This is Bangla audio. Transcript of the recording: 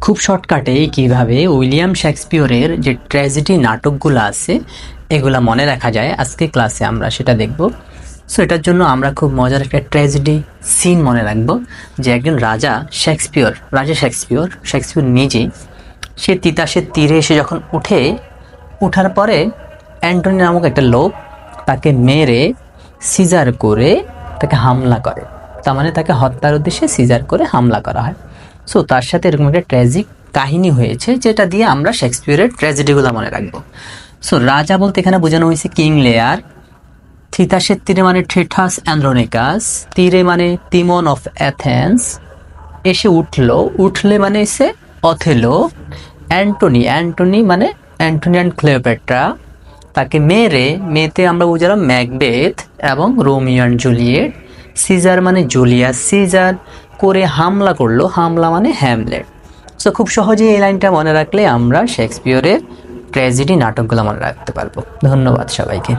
খুব শর্টকাটে কিভাবে উইলিয়াম শেক্সপিয়রের যে ট্র্যাজেডি নাটকগুলো আছে এগুলা মনে রাখা যায় আজকে ক্লাসে আমরা সেটা দেখব। সো এটার জন্য আমরা খুব মজার একটা ট্র্যাজেডি সিন মনে রাখবো যে একজন রাজা শেক্সপিয়র নিজে সে তিতাসের তীরে এসে যখন ওঠার পরে অ্যান্টনি নামক একটা লোক তাকে মেরে সিজার করে তাকে হামলা করে, তার মানে তাকে হত্যার উদ্দেশ্যে সিজার করে হামলা করা হয়। সো তার সাথে এরকম একটা ট্র্যাজিক কাহিনী হয়েছে যেটা দিয়ে আমরা শেক্সপিয়রের ট্র্যাজেডিগুলো মনে রাখবো। সো রাজা বলতে এখানে বোঝানো হয়েছে কিং লেয়ার, থিতাসের তীরে মানে থ্রেটাস অ্যান্ড্রোনিকাস, তীরে মানে তিমন অফ অ্যাথেন্স, এসে উঠলে মানে এসে অথেলো, অ্যান্টনি মানে অ্যান্টনি অ্যান্ড ক্লিওপেট্রা, তাকে মেতে আমরা বুঝলাম ম্যাকবেথ এবং রোমিও অ্যান্ড জুলিয়েট, সিজার মানে জুলিয়াস সিজার করে হামলা করলো, হামলা মানে হ্যামলেট। সো খুব সহজেই এই লাইনটা মনে রাখলে আমরা শেক্সপিয়রের ট্র্যাজেডি নাটকগুলো মনে রাখতে পারবো। ধন্যবাদ সবাইকে।